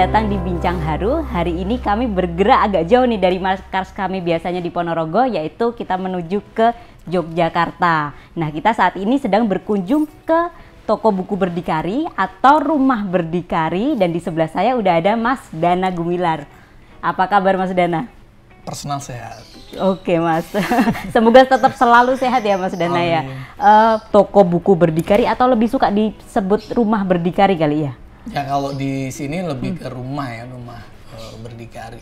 datang di Bincang Haru. Hari ini kami bergerak agak jauh nih dari markas kami biasanya di Ponorogo, yaitu kita menuju ke Yogyakarta. Nah, kita saat ini sedang berkunjung ke toko buku Berdikari atau rumah Berdikari, dan di sebelah saya udah ada Mas Dana Gumilar. Apa kabar Mas Dana? Personal sehat. Oke Mas, semoga tetap selalu sehat ya Mas Dana ya. Toko buku Berdikari atau lebih suka disebut rumah Berdikari kali ya? Ya kalau di sini lebih ke rumah ya, rumah Berdikari.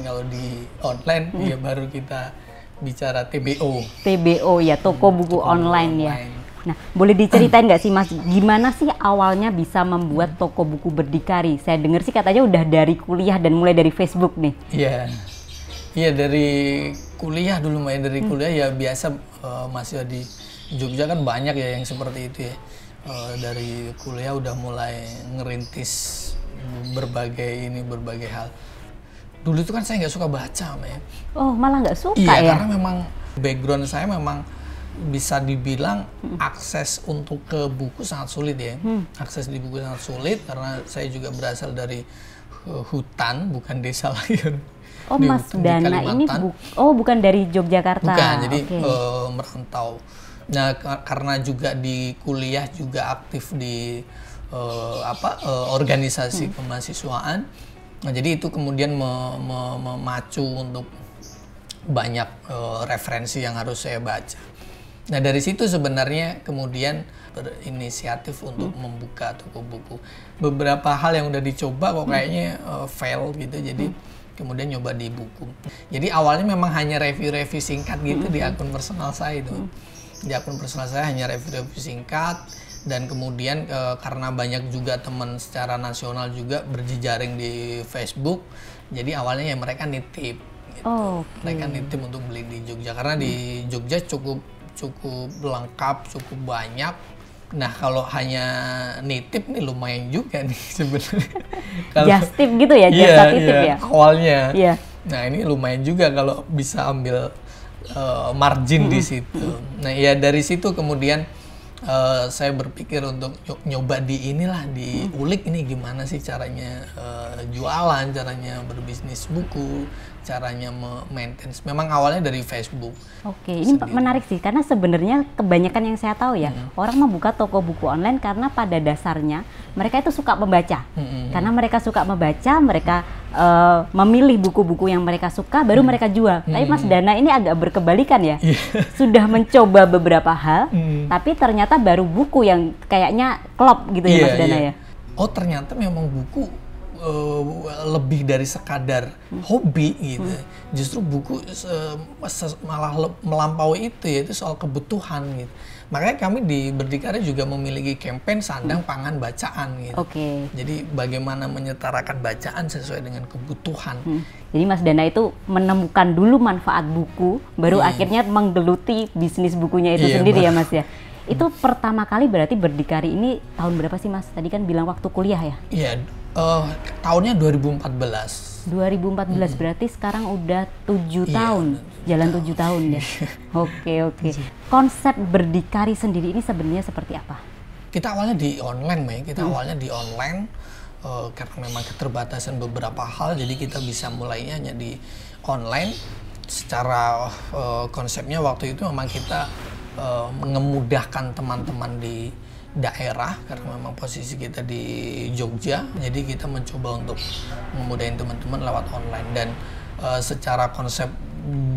Kalau di online ya baru kita bicara TBO. TBO ya, toko buku online ya. Nah, boleh diceritain nggak sih Mas, gimana sih awalnya bisa membuat toko buku Berdikari? Saya dengar sih katanya udah dari kuliah dan mulai dari Facebook nih. Iya dari kuliah dulu, main dari kuliah ya biasa. Masih di Jogja kan banyak ya yang seperti itu ya. Dari kuliah udah mulai ngerintis berbagai hal. Dulu itu kan saya nggak suka baca, ya. Oh, malah nggak suka ya? Iya, karena memang background saya memang bisa dibilang akses untuk ke buku sangat sulit ya. Akses di buku sangat sulit karena saya juga berasal dari hutan, bukan desa lain. Oh, Mas Dana ini bukan dari Yogyakarta. Bukan, jadi merantau. Nah, karena juga di kuliah juga aktif di organisasi kemahasiswaan. Nah, jadi itu kemudian memacu untuk banyak referensi yang harus saya baca. Nah, dari situ sebenarnya kemudian berinisiatif untuk membuka toko buku. Beberapa hal yang udah dicoba kok kayaknya fail gitu. Jadi kemudian nyoba di buku. Jadi awalnya memang hanya review-review singkat gitu di akun personal saya itu. Di akun personal saya hanya review-review singkat, dan kemudian karena banyak juga teman secara nasional juga berjejaring di Facebook, jadi awalnya ya mereka nitip gitu. Mereka nitip untuk beli di Jogja karena di Jogja cukup lengkap, cukup banyak. Nah, kalau hanya nitip nih lumayan juga nih sebenarnya. Just tip gitu ya, jasa titip ya? Awalnya. Nah, ini lumayan juga kalau bisa ambil margin di situ. Nah, ya dari situ kemudian saya berpikir untuk nyoba diulik ini gimana sih caranya jualan, caranya berbisnis buku, caranya maintain. Memang awalnya dari Facebook. Oke, ini menarik sih, karena sebenarnya kebanyakan yang saya tahu ya, orang membuka toko buku online karena pada dasarnya mereka itu suka membaca. Karena mereka suka membaca, mereka memilih buku-buku yang mereka suka, baru mereka jual. Tapi Mas Dana ini agak berkebalikan ya. Sudah mencoba beberapa hal, tapi ternyata baru buku yang kayaknya klop gitu ya Mas Dana ya. Oh, ternyata memang buku lebih dari sekadar hobi gitu. Justru buku malah melampaui itu, yaitu soal kebutuhan gitu. Makanya kami di Berdikari juga memiliki campaign sandang pangan bacaan gitu. Jadi bagaimana menyetarakan bacaan sesuai dengan kebutuhan. Jadi Mas Dana itu menemukan dulu manfaat buku, baru akhirnya menggeluti bisnis bukunya itu sendiri ya Mas ya. Itu pertama kali berarti Berdikari ini tahun berapa sih Mas? Tadi kan bilang waktu kuliah ya? Iya, tahunnya 2014. 2014 berarti sekarang udah 7 tahun, jalan 7 tahun ya. Oke. Konsep Berdikari sendiri ini sebenarnya seperti apa? Kita awalnya di online, Mei. Awalnya di online karena memang keterbatasan beberapa hal, jadi kita bisa mulainya hanya di online. Secara konsepnya waktu itu memang kita mengemudahkan teman-teman di daerah karena memang posisi kita di Jogja, jadi kita mencoba untuk memudahin teman-teman lewat online. Dan secara konsep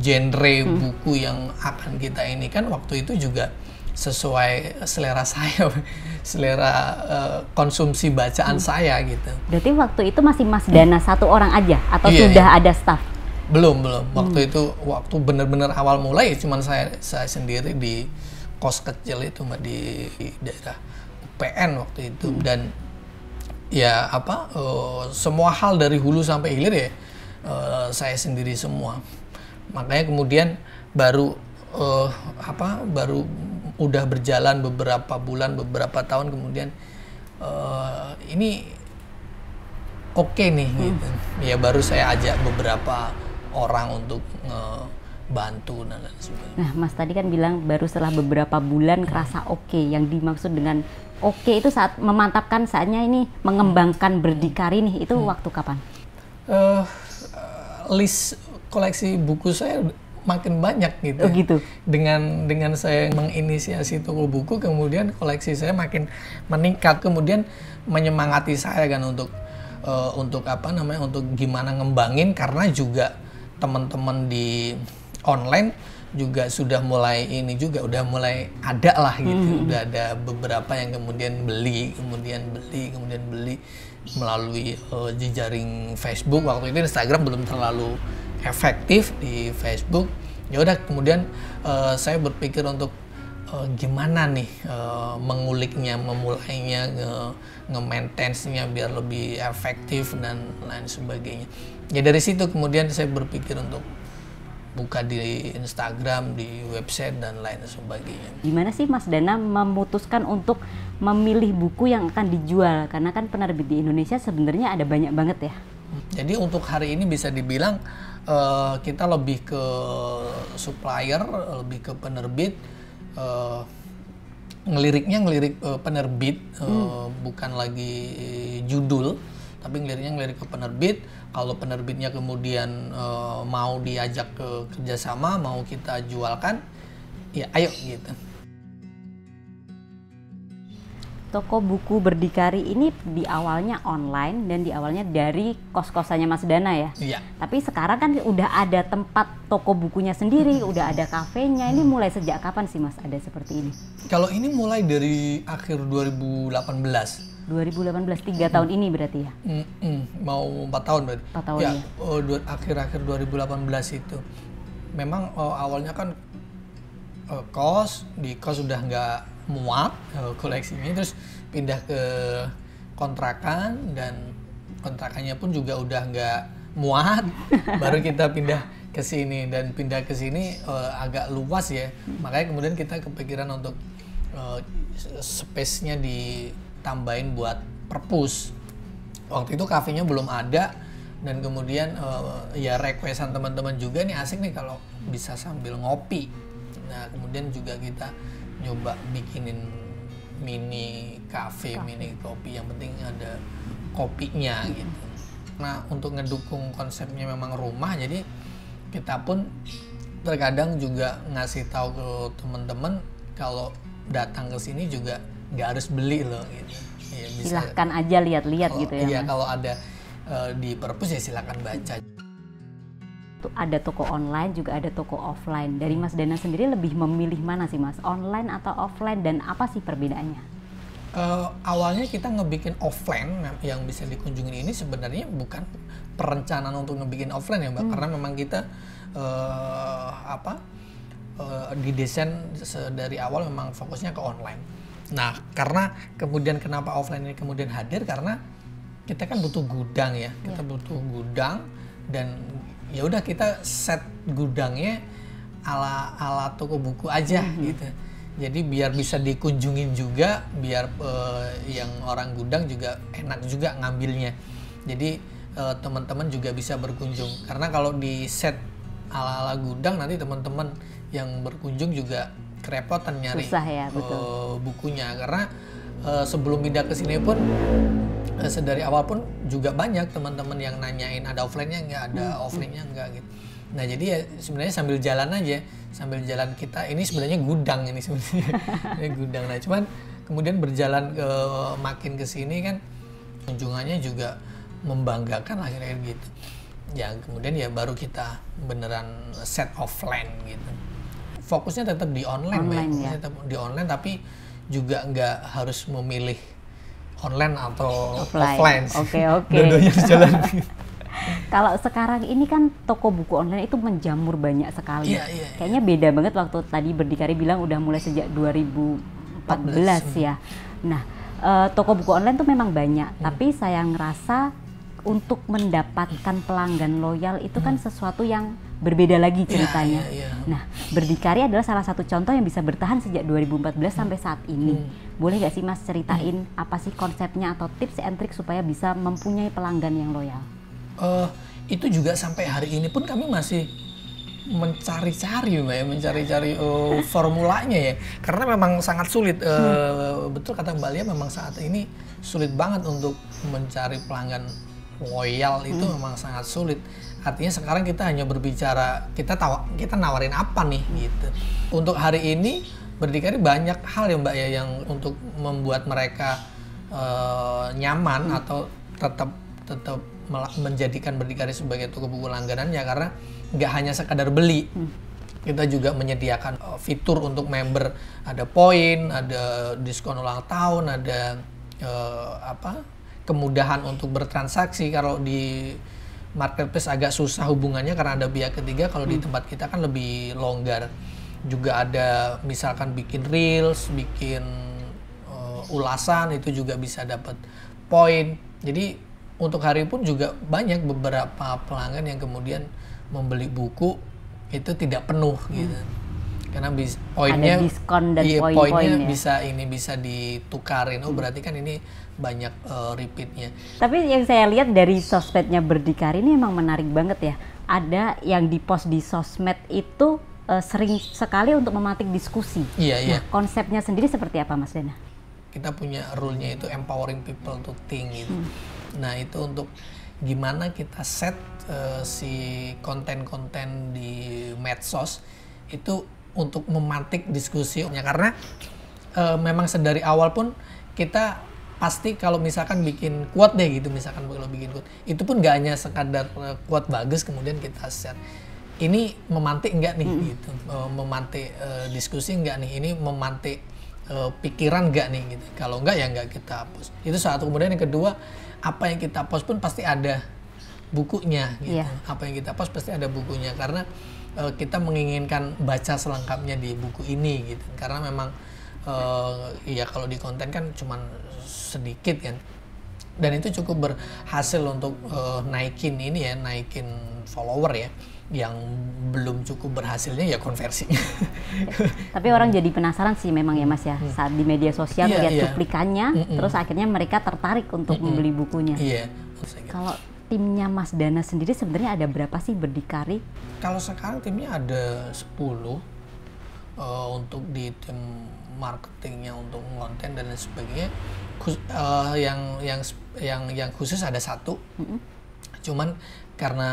genre buku yang akan kita ini kan waktu itu juga sesuai selera saya, selera konsumsi bacaan saya gitu. Berarti waktu itu masih Mas Dana satu orang aja atau sudah ada staff? Belum. Waktu itu benar-benar awal mulai cuman saya sendiri di kos kecil itu di daerah UPN waktu itu. Dan ya semua hal dari hulu sampai hilir ya saya sendiri semua. Makanya kemudian baru udah berjalan beberapa bulan, beberapa tahun kemudian ini oke nih gitu. Ya baru saya ajak beberapa orang untuk bantu dan lain sebagainya. Nah, Mas tadi kan bilang baru setelah beberapa bulan kerasa oke. Yang dimaksud dengan oke itu saat memantapkan saatnya ini mengembangkan berdikari nih, itu waktu kapan? List koleksi buku saya makin banyak gitu. Oh gitu. Dengan saya menginisiasi toko buku, kemudian koleksi saya makin meningkat, kemudian menyemangati saya kan untuk apa namanya, untuk gimana ngembangin, karena juga teman-teman di online juga sudah mulai udah mulai ada lah gitu. Udah ada beberapa yang kemudian beli melalui jejaring Facebook. Waktu itu Instagram belum terlalu efektif di Facebook. Ya udah, kemudian saya berpikir untuk gimana nih menguliknya, memulainya, nge-maintainnya biar lebih efektif dan lain sebagainya. Ya dari situ kemudian saya berpikir untuk buka di Instagram, di website dan lain sebagainya. Gimana sih Mas Dana memutuskan untuk memilih buku yang akan dijual? Karena kan penerbit di Indonesia sebenarnya ada banyak banget ya. Jadi untuk hari ini bisa dibilang kita lebih ke supplier, lebih ke penerbit, ngelirik penerbit, bukan lagi judul, tapi ngelirik ke penerbit. Kalau penerbitnya kemudian mau diajak ke kerjasama, mau kita jualkan, ya ayo gitu. Toko buku Berdikari ini di awalnya online dan di awalnya dari kos-kosannya Mas Dana ya? Iya. Tapi sekarang kan udah ada tempat toko bukunya sendiri, udah ada kafenya. Ini mulai sejak kapan sih Mas ada seperti ini? Kalau ini mulai dari akhir 2018. 2018, 3 tahun ini berarti ya? Mau 4 tahun berarti. 4 tahun ya. Ya. Akhir-akhir 2018 itu. Memang awalnya kan di kos udah nggak muat koleksinya, terus pindah ke kontrakan, dan kontrakannya pun juga udah nggak muat. Baru kita pindah ke sini, dan pindah ke sini agak luas ya. Makanya kemudian kita kepikiran untuk space-nya ditambahin buat perpus. Waktu itu kafenya belum ada, dan kemudian ya requestan teman-teman juga, nih asik nih kalau bisa sambil ngopi. Nah kemudian juga kita nyoba bikinin mini cafe, mini kopi, yang penting ada kopinya gitu. Nah untuk ngedukung konsepnya memang rumah, jadi kita pun terkadang juga ngasih tahu ke teman-teman kalau datang ke sini juga nggak harus beli loh gitu. Ya, bisa, silahkan aja lihat-lihat gitu ya. Iya, Mas? kalau ada di perpus ya silahkan baca. Ada toko online juga ada toko offline. Dari Mas Dana sendiri lebih memilih mana sih Mas? Online atau offline, dan apa sih perbedaannya? Awalnya kita ngebikin offline yang bisa dikunjungin ini sebenarnya bukan perencanaan untuk ngebikin offline ya Mbak, karena memang kita didesain dari awal memang fokusnya ke online. Nah karena kemudian kenapa offline ini kemudian hadir, karena kita kan butuh gudang ya, kita butuh gudang, dan ya udah kita set gudangnya ala toko buku aja gitu. Jadi biar bisa dikunjungin juga, biar yang orang gudang juga enak juga ngambilnya. Jadi teman-teman juga bisa berkunjung. Karena kalau di set ala gudang, nanti teman-teman yang berkunjung juga kerepotan nyari susah ya, betul. bukunya. Karena sebelum pindah ke sini pun dari awal pun juga banyak teman-teman yang nanyain ada offline-nya nggak, ada offline-nya nggak gitu. Nah jadi ya sebenarnya sambil jalan aja, sambil jalan kita ini sebenarnya gudang ini sebenarnya ini gudang. Nah cuman kemudian berjalan makin ke sini kan kunjungannya juga membanggakan lah kira-kira gitu. Ya kemudian ya baru kita beneran set offline gitu. Fokusnya tetap di online ya. Tetap di online, tapi juga nggak harus memilih online atau offline. Oke. Dua-duanya jalan. Kalau sekarang ini kan toko buku online itu menjamur banyak sekali. Iya. Kayaknya beda banget waktu tadi Berdikari bilang udah mulai sejak 2014 ya. Nah, toko buku online tuh memang banyak, tapi saya ngerasa untuk mendapatkan pelanggan loyal itu kan sesuatu yang berbeda lagi ceritanya. Iya. Nah, Berdikari adalah salah satu contoh yang bisa bertahan sejak 2014 sampai saat ini. Boleh nggak sih Mas ceritain apa sih konsepnya atau tips and trik supaya bisa mempunyai pelanggan yang loyal? Itu juga sampai hari ini pun kami masih mencari-cari Mbak ya, mencari-cari formulanya ya, karena memang sangat sulit. Betul kata Mbak Lia, memang saat ini sulit banget untuk mencari pelanggan loyal, itu memang sangat sulit. Artinya sekarang kita hanya berbicara, kita nawarin apa nih gitu. Untuk hari ini Berdikari banyak hal ya Mbak ya, yang untuk membuat mereka nyaman atau tetap menjadikan Berdikari sebagai toko buku langganan ya, karena nggak hanya sekadar beli. Kita juga menyediakan fitur untuk member, ada poin, ada diskon ulang tahun, ada kemudahan untuk bertransaksi. Kalau di marketplace agak susah hubungannya karena ada pihak ketiga, kalau di tempat kita kan lebih longgar. Juga ada misalkan bikin reels, bikin ulasan, itu juga bisa dapat poin. Jadi untuk hari pun juga banyak beberapa pelanggan yang kemudian membeli buku itu tidak penuh gitu, karena poinnya ada diskon dan poinnya bisa ditukarin. Berarti kan ini banyak repeatnya. Tapi yang saya lihat dari sosmednya Berdikari ini emang menarik banget ya. Ada yang di-post di sosmed itu sering sekali untuk mematik diskusi. Iya. Konsepnya sendiri seperti apa Mas Dana? Kita punya rule-nya itu empowering people to think gitu. Nah itu untuk gimana kita set si konten-konten di medsos itu untuk memantik diskusinya, karena memang sedari awal pun kita pasti kalau misalkan bikin quote deh gitu, misalkan kalau bikin quote itu pun gak hanya sekadar quote bagus kemudian kita share. Ini memantik enggak nih gitu, memantik diskusi enggak nih, ini memantik pikiran enggak nih gitu. Kalau enggak ya enggak kita hapus. Itu satu. Kemudian yang kedua, apa yang kita post pun pasti ada bukunya gitu. Apa yang kita post pasti ada bukunya, karena kita menginginkan baca selengkapnya di buku ini gitu. Karena memang ya kalau di konten kan cuman sedikit kan. Dan itu cukup berhasil untuk naikin follower ya. Yang belum cukup berhasilnya ya konversinya. Tapi orang jadi penasaran sih memang ya Mas ya, saat di media sosial lihat cuplikannya, terus akhirnya mereka tertarik untuk membeli bukunya. Kalau timnya Mas Dana sendiri sebenarnya ada berapa sih Berdikari? Kalau sekarang timnya ada 10 untuk di tim marketingnya, untuk konten dan lain sebagainya. Yang khusus ada 1. Cuman karena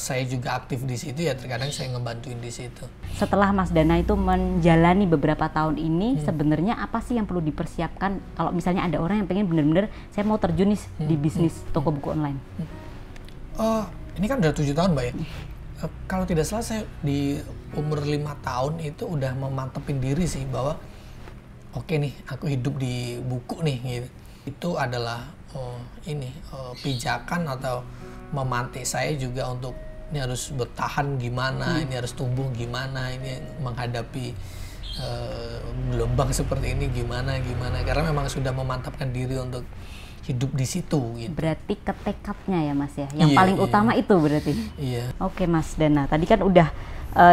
saya juga aktif di situ ya, terkadang saya ngebantuin di situ. Setelah Mas Dana itu menjalani beberapa tahun ini, sebenarnya apa sih yang perlu dipersiapkan kalau misalnya ada orang yang pengen bener-bener saya mau terjun di bisnis toko buku online? Ini kan udah 7 tahun Mbak ya. Kalau tidak salah saya di umur 5 tahun itu udah memantepin diri sih bahwa oke nih, aku hidup di buku nih gitu. Itu adalah pijakan atau memantik saya juga untuk ini harus bertahan gimana, ini harus tumbuh gimana, ini menghadapi gelombang seperti ini gimana, karena memang sudah memantapkan diri untuk hidup di situ gitu. Berarti ketekadnya ya Mas ya, yang paling utama itu berarti. Iya. Oke Mas Dana, tadi kan udah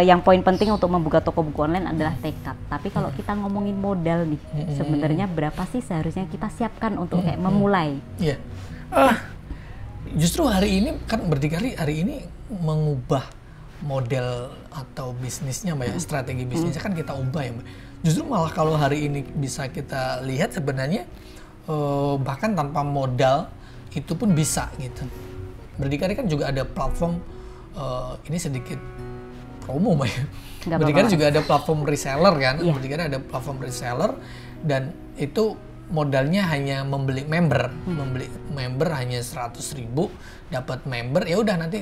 yang poin penting untuk membuka toko buku online adalah tekad. Tapi kalau kita ngomongin modal nih, sebenarnya berapa sih seharusnya kita siapkan untuk kayak memulai? Iya. Justru hari ini kan Berdikari hari ini mengubah model atau bisnisnya Mbak ya, strategi bisnisnya kan kita ubah ya Mbak. Justru malah kalau hari ini bisa kita lihat sebenarnya bahkan tanpa modal itu pun bisa gitu. Berdikari kan juga ada platform, ini sedikit promo Mbak ya. Berdikari juga ada platform reseller kan, Berdikari ada platform reseller dan itu modalnya hanya membeli member hanya 100.000, dapat member ya udah, nanti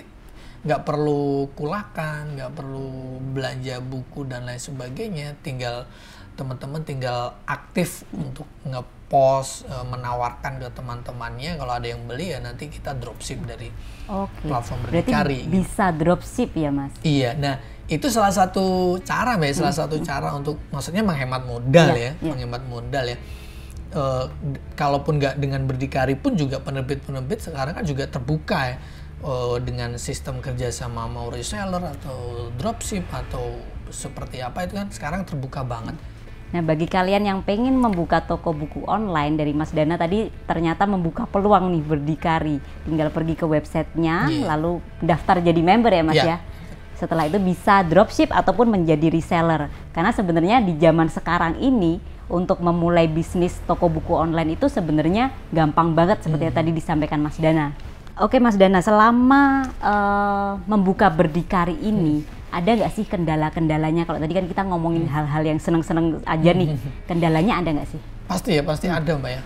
nggak perlu kulakan, nggak perlu belanja buku dan lain sebagainya, tinggal teman-teman tinggal aktif untuk ngepost, menawarkan ke teman-temannya, kalau ada yang beli ya nanti kita dropship dari platform Berdikari. Berarti bisa dropship ya Mas? Iya, nah itu salah satu cara Mbak, salah satu cara untuk maksudnya menghemat modal menghemat modal ya. Kalaupun nggak dengan Berdikari pun juga penerbit-penerbit sekarang kan juga terbuka ya, dengan sistem kerja sama mau reseller atau dropship atau seperti apa, itu kan sekarang terbuka banget. Nah bagi kalian yang pengen membuka toko buku online, dari Mas Dana tadi ternyata membuka peluang nih Berdikari, tinggal pergi ke websitenya lalu daftar jadi member ya Mas ya. Setelah itu bisa dropship ataupun menjadi reseller. Karena sebenarnya di zaman sekarang ini untuk memulai bisnis toko buku online itu sebenarnya gampang banget seperti yang tadi disampaikan Mas Dana. Oke Mas Dana, selama membuka Berdikari ini ada nggak sih kendala-kendalanya? Kalau tadi kan kita ngomongin hal-hal yang seneng-seneng aja nih, kendalanya ada nggak sih? Pasti ya, pasti ada Mbak ya,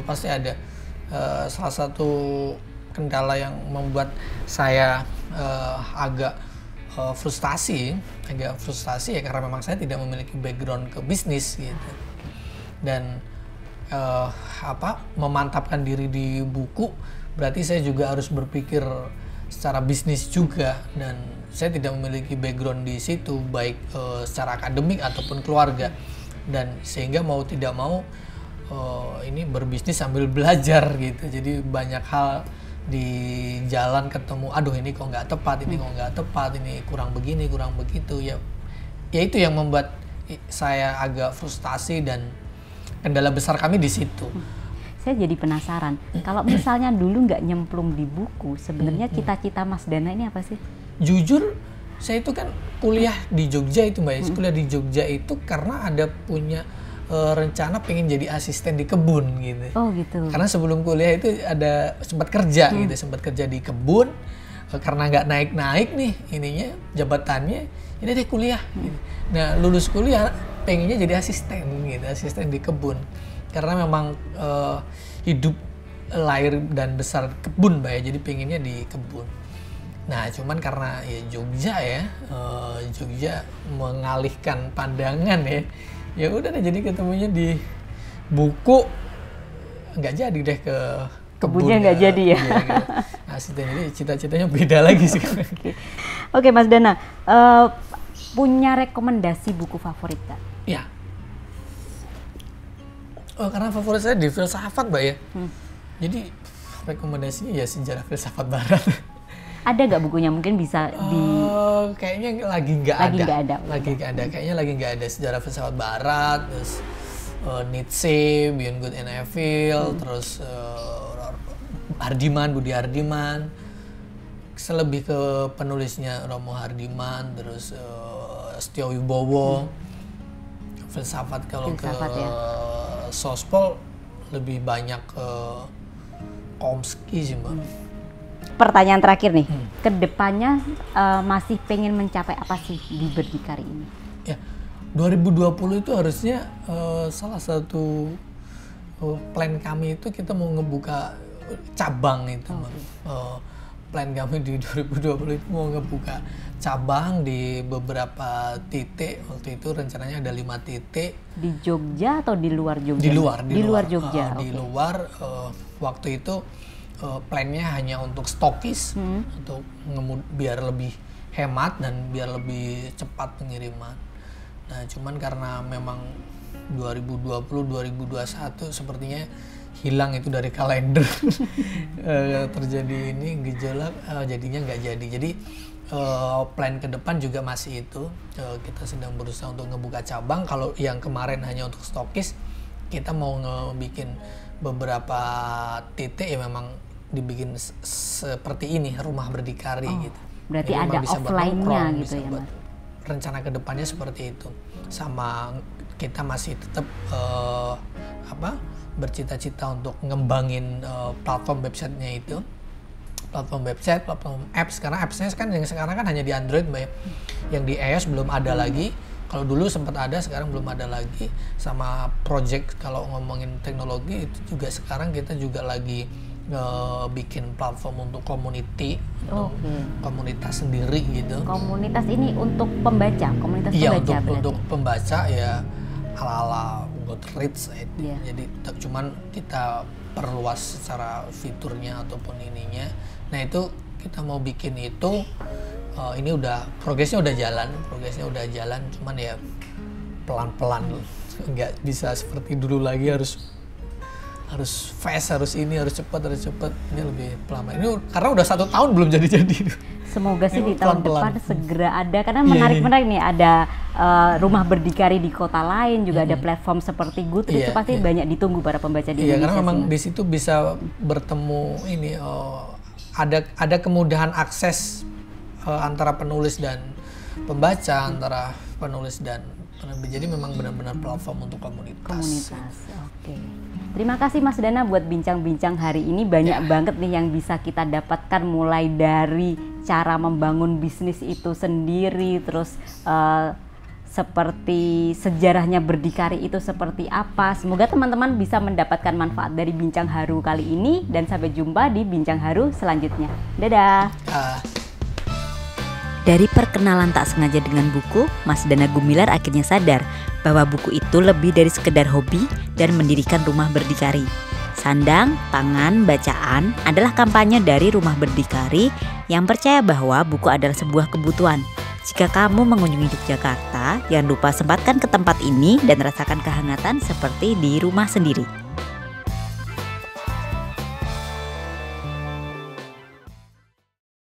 pasti ada. Salah satu kendala yang membuat saya agak frustasi ya karena memang saya tidak memiliki background ke bisnis gitu. Dan memantapkan diri di buku berarti saya juga harus berpikir secara bisnis juga, dan saya tidak memiliki background di situ baik secara akademik ataupun keluarga, dan sehingga mau tidak mau ini berbisnis sambil belajar gitu. Jadi banyak hal di jalan ketemu, aduh ini kok nggak tepat, ini kok nggak tepat, ini kurang begini kurang begitu ya itu yang membuat saya agak frustasi, dan kendala besar kami di situ. Saya jadi penasaran, kalau misalnya dulu nggak nyemplung di buku, sebenarnya cita-cita Mas Dana ini apa sih? Jujur, saya itu kan kuliah di Jogja itu Mbak, kuliah di Jogja itu karena ada punya rencana pengen jadi asisten di kebun gitu. Oh gitu. Karena sebelum kuliah itu ada sempat kerja gitu, sempat kerja di kebun, karena nggak naik-naik nih ininya jabatannya, ini deh kuliah. Gitu. Nah lulus kuliah pengennya jadi asisten gitu, asisten di kebun. Karena memang hidup lahir dan besar kebun Mbak ya, jadi pengennya di kebun. Nah cuman karena ya Jogja mengalihkan pandangan ya udah deh, jadi ketemunya di buku, nggak jadi deh ke kebunnya nggak jadi ya. Gitu. Asisten, jadi cita-citanya beda lagi sih. Oke Mas Dana, punya rekomendasi buku favorit Kak? Ya. Karena favorit saya di filsafat Mbak ya. Jadi rekomendasinya ya sejarah filsafat barat. Ada nggak bukunya? Mungkin bisa di... Kayaknya lagi nggak ada. Kayaknya lagi nggak ada sejarah filsafat barat, terus Nietzsche, Beyond Good and Evil, terus Budi Hardiman. Selebih ke penulisnya Romo Hardiman, terus Setio Wibowo. Filsafat kalau ke Sospol lebih banyak ke Chomsky sih Mbak. Pertanyaan terakhir nih, kedepannya masih pengen mencapai apa sih di Berdikari ini? Ya, 2020 itu harusnya salah satu plan kami itu kita mau ngebuka cabang itu. Plan kami di 2020 itu mau ngebuka cabang di beberapa titik. Waktu itu rencananya ada 5 titik. Di Jogja atau di luar Jogja? Di luar Jogja. Di luar, waktu itu plannya hanya untuk stokis, untuk biar lebih hemat dan biar lebih cepat pengiriman. Nah, cuman karena memang 2020-2021 sepertinya hilang itu dari kalender. Terjadi ini gejolak, jadinya nggak jadi. Jadi plan ke depan juga masih itu. Kita sedang berusaha untuk ngebuka cabang. Kalau yang kemarin hanya untuk stokis, kita mau ngebikin beberapa titik ya memang dibikin seperti ini, rumah berdikari gitu. Berarti jadi ada offline-nya gitu ya Mas? Rencana kedepannya seperti itu. Sama kita masih tetap bercita-cita untuk ngembangin platform websitenya itu. Platform website, platform apps, karena appsnya kan yang sekarang kan hanya di Android Mbak ya. Yang di iOS belum ada lagi. Kalau dulu sempat ada, sekarang belum ada lagi. Sama project kalau ngomongin teknologi itu juga sekarang kita juga lagi bikin platform untuk community, komunitas sendiri gitu. Komunitas ini untuk pembaca, komunitas iya, pembaca berarti? Untuk pembaca ya ala-ala Goodreads. Jadi cuman kita perluas secara fiturnya ataupun ininya. Nah itu kita mau bikin itu, ini udah progresnya udah jalan, cuman ya pelan-pelan, nggak bisa seperti dulu lagi harus fast, harus cepat. Ini lebih pelan. Ini karena udah 1 tahun belum jadi. Semoga sih di tahun depan segera ada, karena menarik nih, ada rumah berdikari di kota lain, juga ada platform seperti Goodreads, itu pasti banyak ditunggu para pembaca di Indonesia. Karena memang di situ bisa bertemu ini, ada kemudahan akses antara penulis dan pembaca, antara penulis dan penerbit. Jadi memang benar-benar platform untuk komunitas. Oke. Terima kasih Mas Dana buat bincang-bincang hari ini. Banyak banget nih yang bisa kita dapatkan, mulai dari cara membangun bisnis itu sendiri, terus seperti sejarahnya Berdikari itu seperti apa. Semoga teman-teman bisa mendapatkan manfaat dari Bincang Haru kali ini, dan sampai jumpa di Bincang Haru selanjutnya. Dadah. Dari perkenalan tak sengaja dengan buku, Mas Dana Gumilar akhirnya sadar bahwa buku itu lebih dari sekedar hobi dan mendirikan Rumah Berdikari. Sandang, Pangan, Bacaan adalah kampanye dari Rumah Berdikari yang percaya bahwa buku adalah sebuah kebutuhan. Jika kamu mengunjungi Yogyakarta, jangan lupa sempatkan ke tempat ini dan rasakan kehangatan seperti di rumah sendiri.